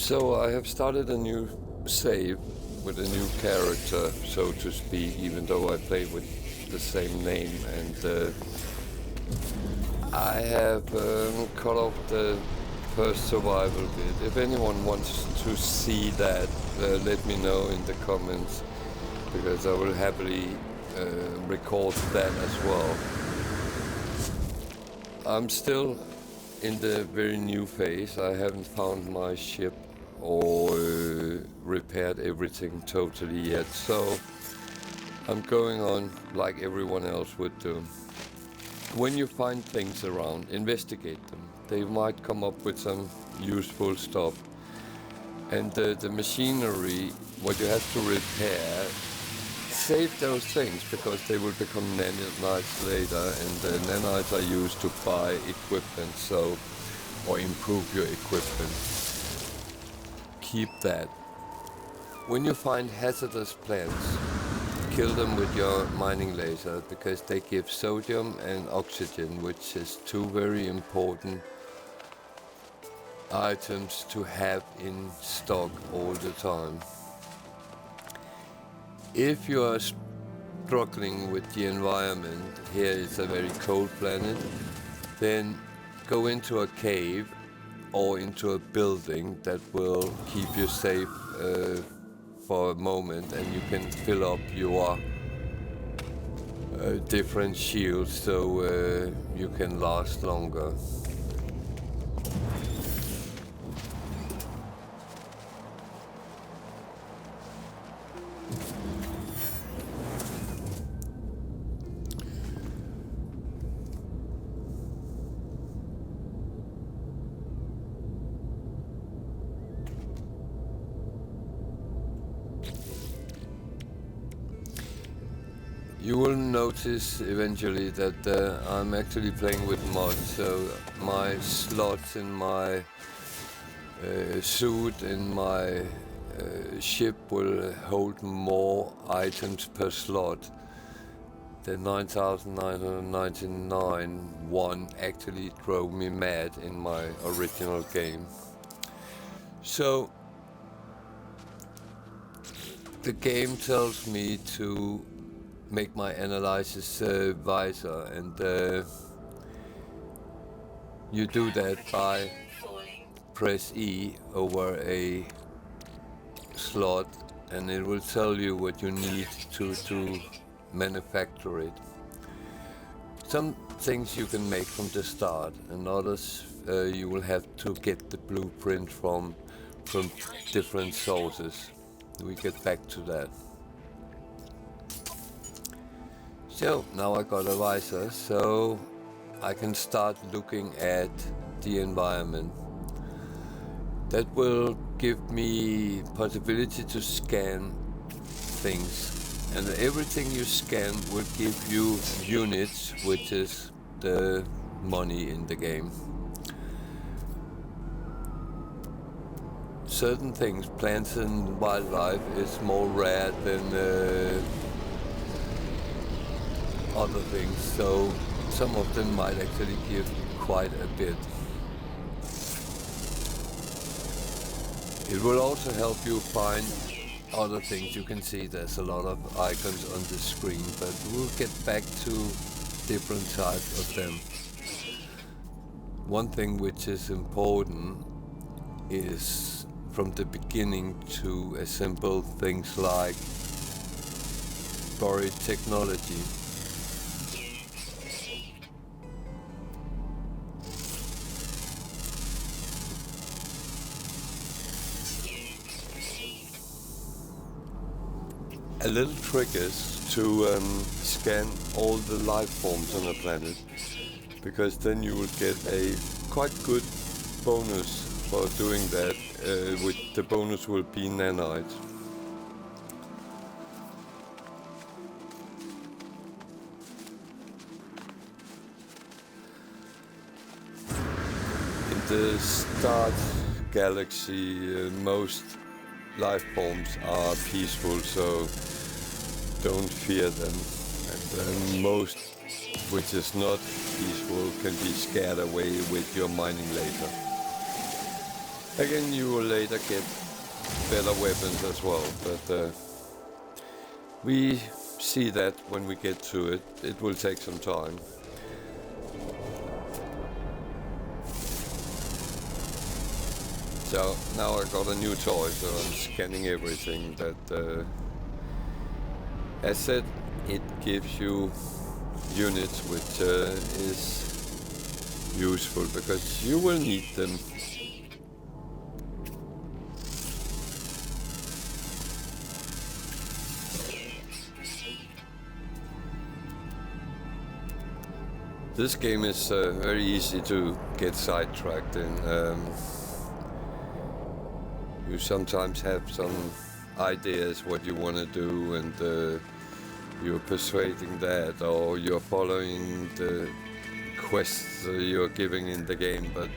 So I have started a new save with a new character, so to speak, even though I play with the same name. And I have cut off the first survival bit. If anyone wants to see that, let me know in the comments, because I will happily record that as well. I'm still in the very new phase. I haven't found my ship or repaired everything totally yet, so I'm going on like everyone else would do. When you find things around, investigate them. They might come up with some useful stuff. And the machinery, what you have to repair, save those things because they will become nanites later, and the nanites are used to buy equipment, so, or improve your equipment. Keep that. When you find hazardous plants, kill them with your mining laser because they give sodium and oxygen, which is two very important items to have in stock all the time. If you are struggling with the environment, here is a very cold planet, then go into a cave or into a building that will keep you safe for a moment, and you can fill up your different shields so you can last longer. You will notice eventually that I'm actually playing with mods, so my slots in my suit in my ship will hold more items per slot. The 9999 one actually drove me mad in my original game. So the game tells me to make my analysis wiser, and you do that by press E over a slot, and it will tell you what you need to manufacture it. Some things you can make from the start, and others you will have to get the blueprint from different sources. We get back to that. So now I got a visor, so I can start looking at the environment. That will give me possibility to scan things, and everything you scan will give you units, which is the money in the game. Certain things, plants and wildlife, is more rare than other things, so some of them might actually give quite a bit. It will also help you find other things. You can see there's a lot of icons on the screen, but we'll get back to different types of them. One thing which is important is from the beginning to assemble things like buried technology. A little trick is to scan all the life forms on a planet, because then you will get a quite good bonus for doing that. Which the bonus will be nanites. In the Start galaxy, most life forms are peaceful, so don't fear them. And most which is not peaceful can be scared away with your mining laser. Again, you will later get better weapons as well, but we see that when we get to it. It will take some time. So now I got a new toy, so I'm scanning everything that, as said, it gives you units which is useful because you will need them. This game is very easy to get sidetracked in. You sometimes have some ideas what you want to do, and you're persuading that, or you're following the quests you're giving in the game, but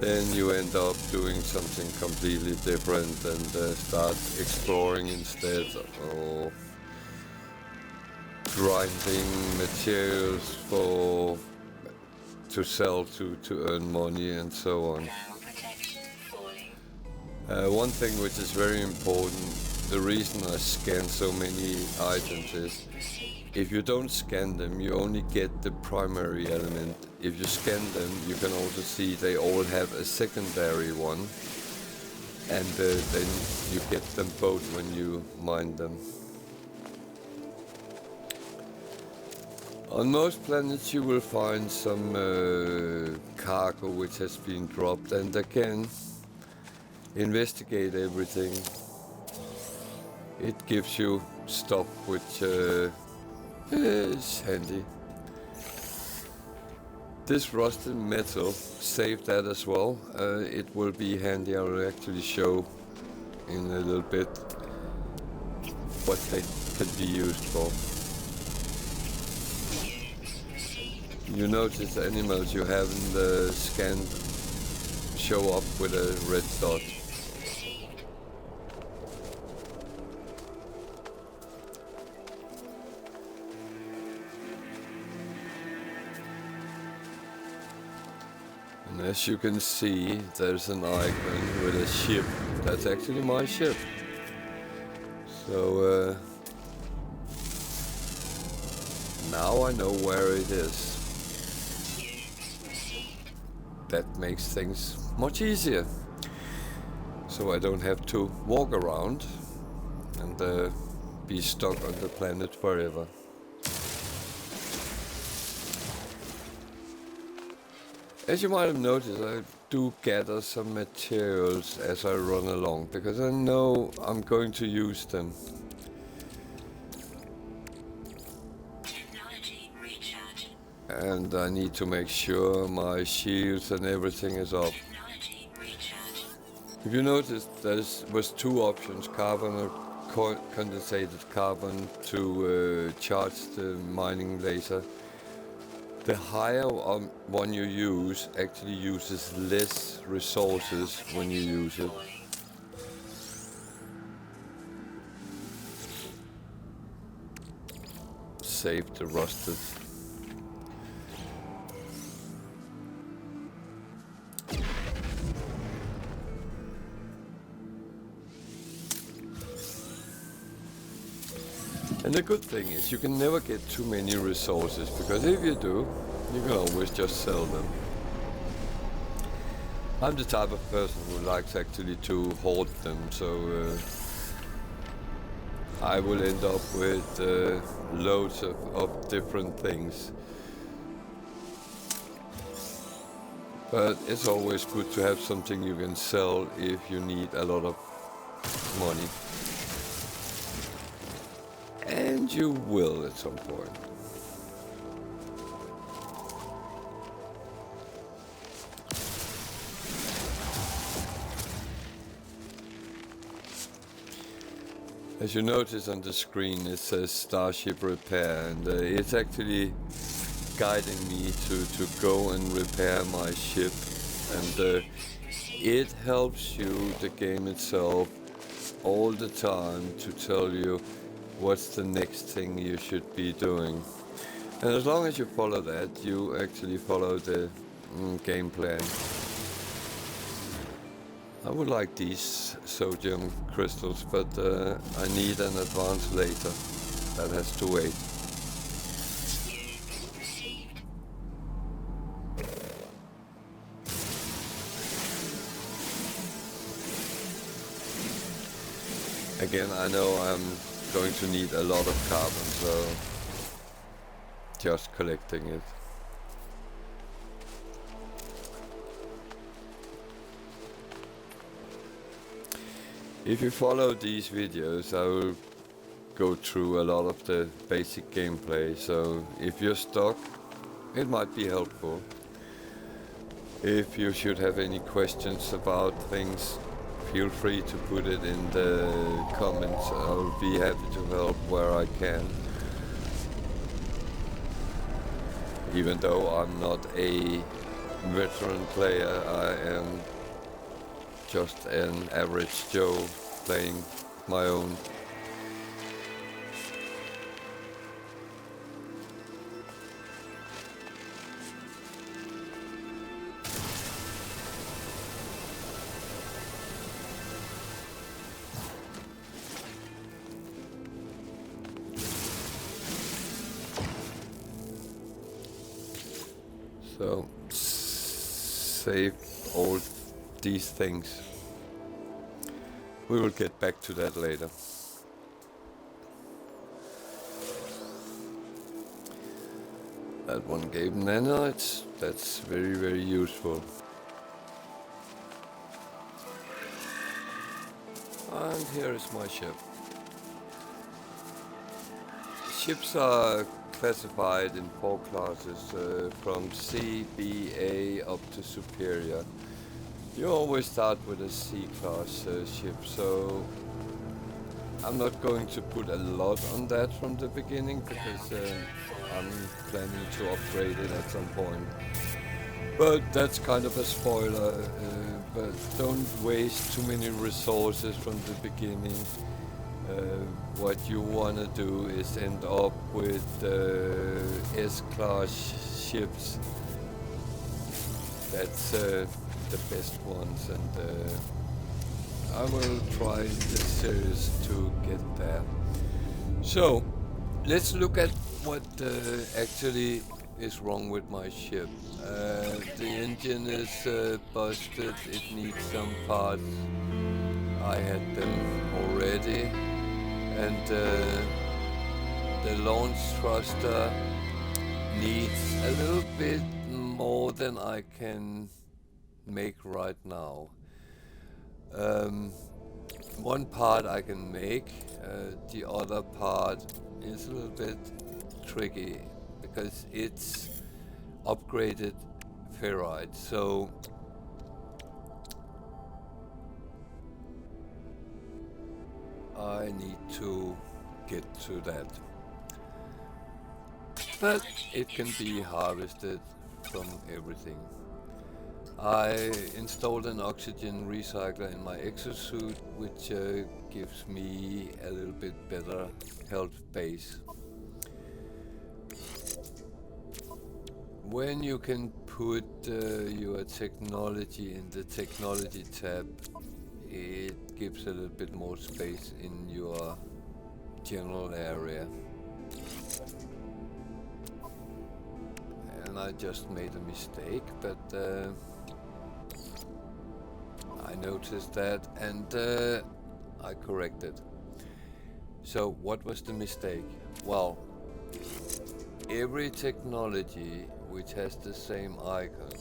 then you end up doing something completely different and start exploring instead, or grinding materials to sell to earn money and so on. One thing which is very important, the reason I scan so many items is, if you don't scan them, you only get the primary element. If you scan them, you can also see they all have a secondary one, and then you get them both when you mine them. On most planets you will find some cargo which has been dropped, and again, investigate everything. It gives you stuff which is handy. This rusted metal, save that as well. It will be handy. I will actually show in a little bit what they can be used for. You notice the animals you haven't scanned show up with a red dot. And as you can see, there's an icon with a ship. That's actually my ship. So now I know where it is. That makes things much easier. So I don't have to walk around and be stuck on the planet forever. As you might have noticed, I do gather some materials as I run along, because I know I'm going to use them. And I need to make sure my shields and everything is up. If you notice, there was two options, carbon or condensated carbon, to charge the mining laser. The higher one you use actually uses less resources when you use it. Save the rusted. And the good thing is you can never get too many resources, because if you do, you can always just sell them. I'm the type of person who likes actually to hoard them, so I will end up with loads of different things. But it's always good to have something you can sell if you need a lot of money. And you will at some point. As you notice on the screen, it says Starship Repair, and it's actually guiding me to go and repair my ship. And it helps you, the game itself, all the time to tell you what's the next thing you should be doing. And as long as you follow that, you actually follow the game plan. I would like these sodium crystals, but I need an advance later. That has to wait. Again, I know I'm going to need a lot of carbon, so just collecting it. If you follow these videos, I will go through a lot of the basic gameplay, so if you're stuck, it might be helpful. If you should have any questions about things, feel free to put it in the comments. I'll be happy to help where I can. Even though I'm not a veteran player, I am just an average Joe playing my own. So save all these things. We will get back to that later. That one gave nanites. That's very, very useful. And here is my ship. Ships are classified in 4 classes, from C, B, A up to Superior. You always start with a C-class ship, so I'm not going to put a lot on that from the beginning because I'm planning to upgrade it at some point. But that's kind of a spoiler, but don't waste too many resources from the beginning. What you want to do is end up with S-class ships. That's the best ones, and I will try this series to get there. So let's look at what actually is wrong with my ship. The engine is busted, it needs some parts. I had them already, and the launch thruster needs a little bit more than I can make right now. One part I can make, the other part is a little bit tricky because it's upgraded ferrite. So I need to get to that. But it can be harvested from everything. I installed an oxygen recycler in my exosuit, which gives me a little bit better health base. When you can put your technology in the technology tab, it gives a little bit more space in your general area. And I just made a mistake, but I noticed that, and I corrected. So what was the mistake? Well, every technology which has the same icon,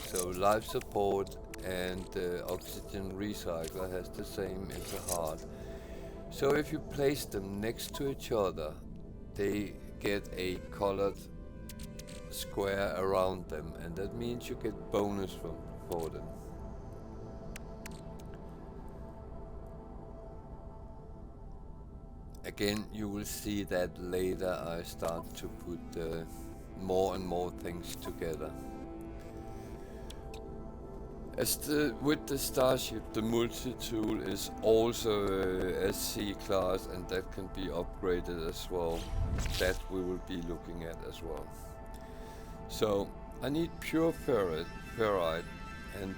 so life support and oxygen recycler has the same in the heart. So if you place them next to each other, they get a colored square around them, and that means you get bonus for them. Again, you will see that later I start to put more and more things together. With the Starship, the multi-tool is also a C-class, and that can be upgraded as well. That we will be looking at as well. So I need pure ferrite, and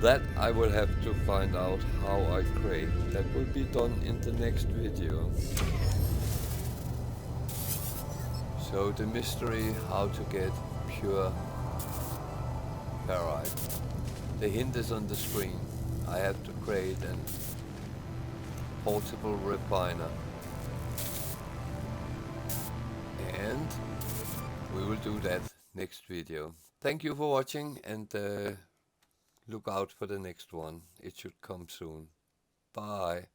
That I will have to find out how I create. That will be done in the next video. So the mystery how to get pure ferrite. The hint is on the screen. I have to create an portable refiner. And we will do that next video. Thank you for watching, and look out for the next one. It should come soon. Bye.